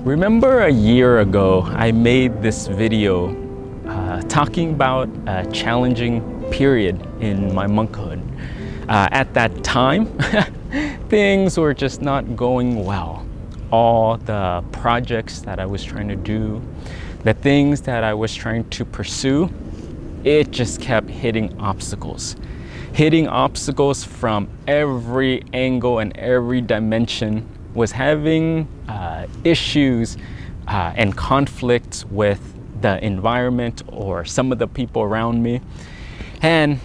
Remember a year ago, I made this video talking about a challenging period in my monkhood. At that time, things were just not going well. All the projects that I was trying to do, the things that I was trying to pursue, it just kept hitting obstacles. Hitting obstacles from every angle and every dimension, was having issues and conflicts with the environment or some of the people around me. And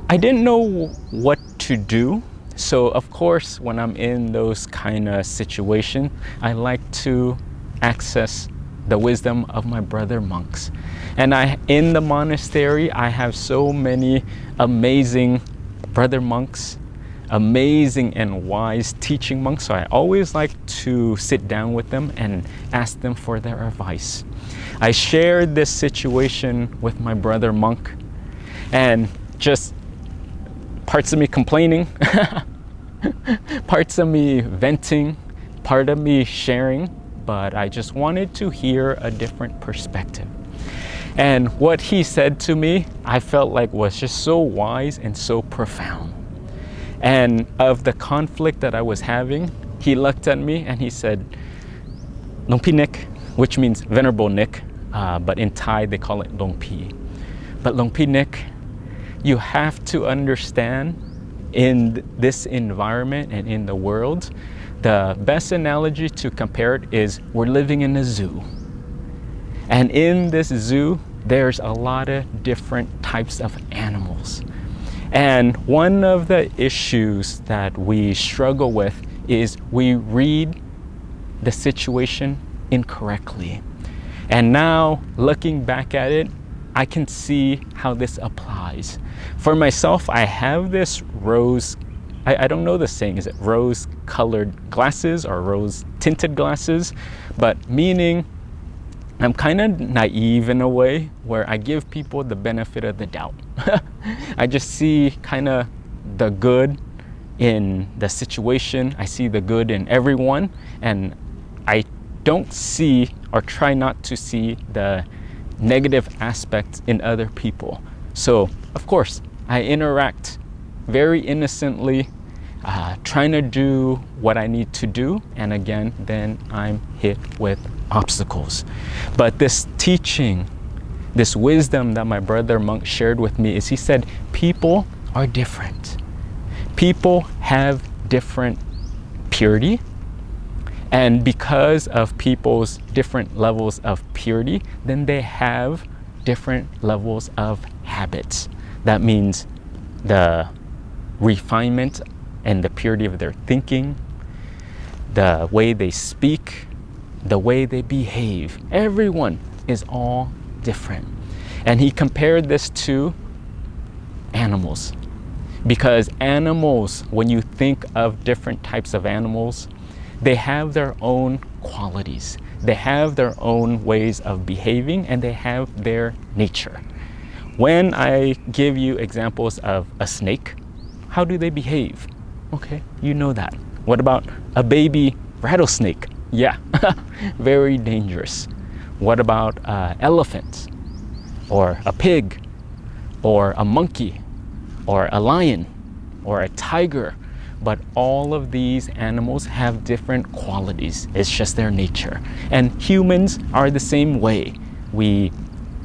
I didn't know what to do. So of course, when I'm in those kind of situations, I like to access the wisdom of my brother monks. And in the monastery, I have so many amazing brother monks, amazing and wise teaching monks. So I always like to sit down with them and ask them for their advice. I shared this situation with my brother monk, and just parts of me complaining, parts of me venting, part of me sharing, but I just wanted to hear a different perspective. And what he said to me, I felt like was just so wise and so profound. And of the conflict that I was having, he looked at me and he said, "Long Pi Nick," which means Venerable Nick, but in Thai they call it Long Pi. But Long Pi Nick, you have to understand, in this environment and in the world, the best analogy to compare it is we're living in a zoo. And in this zoo, there's a lot of different types of animals. And one of the issues that we struggle with is we read the situation incorrectly. And now, looking back at it, I can see how this applies. For myself, I have this rose, I don't know the saying, is it rose-colored glasses or rose-tinted glasses? But meaning, I'm kind of naive in a way where I give people the benefit of the doubt. I just see kind of the good in the situation. I see the good in everyone, and I don't see or try not to see the negative aspects in other people. So, of course, I interact very innocently, trying to do what I need to do, and again, then I'm hit with obstacles. But this teaching, this wisdom that my brother monk shared with me is, he said, people are different. People have different purity, and because of people's different levels of purity, then they have different levels of habits. That means the refinement and the purity of their thinking, the way they speak, the way they behave. Everyone is all different. And he compared this to animals. Because animals, when you think of different types of animals, they have their own qualities. They have their own ways of behaving, and they have their nature. When I give you examples of a snake, how do they behave? Okay, you know that. What about a baby rattlesnake? Yeah, very dangerous. What about an elephant, or a pig, or a monkey, or a lion, or a tiger? But all of these animals have different qualities. It's just their nature. And humans are the same way. We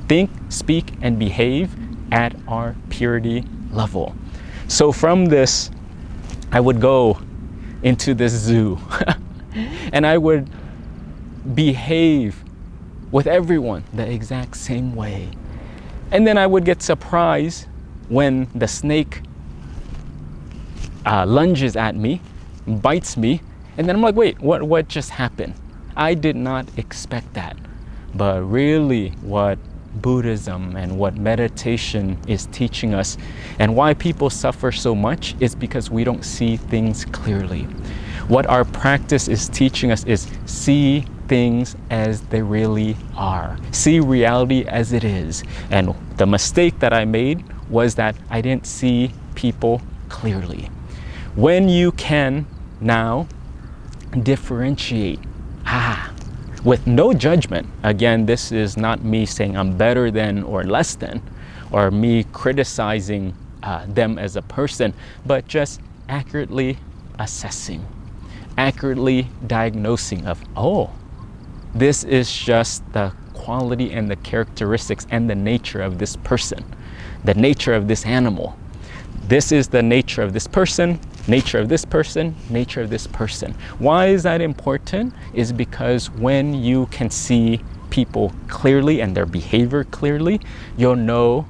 think, speak, and behave at our purity level. So from this, I would go into this zoo and I would behave with everyone the exact same way. And then I would get surprised when the snake lunges at me, bites me, and then I'm like, wait, what just happened? I did not expect that. But really what Buddhism and what meditation is teaching us, and why people suffer so much, is because we don't see things clearly. What our practice is teaching us is see things as they really are. See reality as it is. And the mistake that I made was that I didn't see people clearly. When you can now differentiate with no judgment. Again, this is not me saying I'm better than or less than, or me criticizing them as a person, but just accurately assessing, accurately diagnosing of, oh, this is just the quality and the characteristics and the nature of this person, the nature of this animal. This is the nature of this person, nature of this person, nature of this person. Why is that important? Is because when you can see people clearly and their behavior clearly, you'll know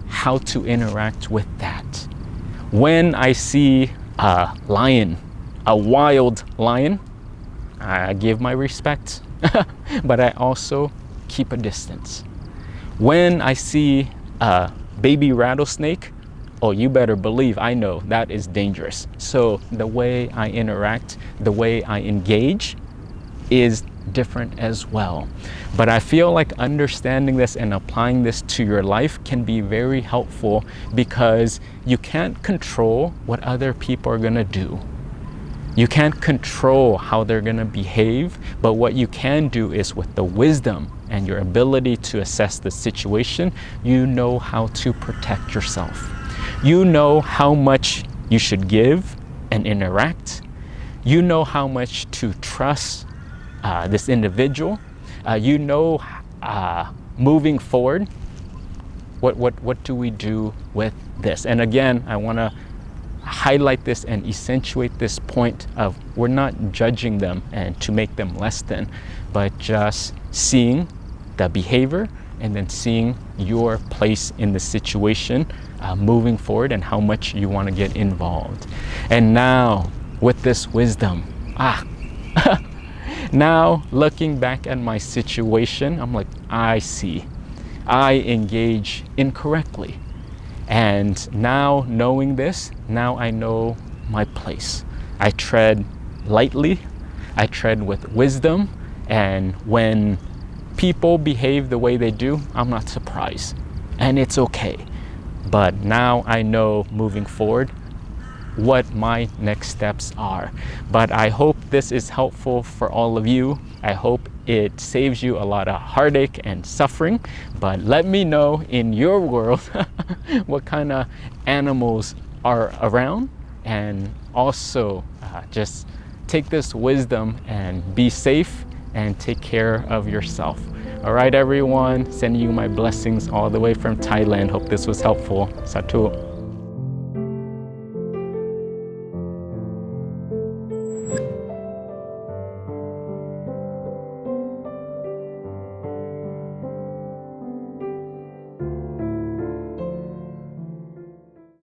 how to interact with that. When I see a lion, a wild lion, I give my respect, but I also keep a distance. When I see a baby rattlesnake, oh, you better believe I know that is dangerous. So the way I interact, the way I engage is different as well. But I feel like understanding this and applying this to your life can be very helpful, because you can't control what other people are gonna do. You can't control how they're gonna behave, but what you can do is, with the wisdom and your ability to assess the situation, you know how to protect yourself. You know how much you should give and interact. You know how much to trust this individual. You know, moving forward, what do we do with this? And again, I want to highlight this and accentuate this point of, we're not judging them and to make them less than, but just seeing the behavior and then seeing your place in the situation moving forward and how much you want to get involved. And now with this wisdom, now looking back at my situation, I'm like, I see, I engage incorrectly. And now knowing this, now I know my place. I tread lightly, I tread with wisdom, and when people behave the way they do, I'm not surprised, and it's okay. But now I know moving forward what my next steps are. But I hope this is helpful for all of you. I hope it saves you a lot of heartache and suffering. But let me know in your world what kind of animals are around, and also just take this wisdom and be safe and take care of yourself. All right, everyone, sending you my blessings all the way from Thailand. Hope this was helpful. Satu.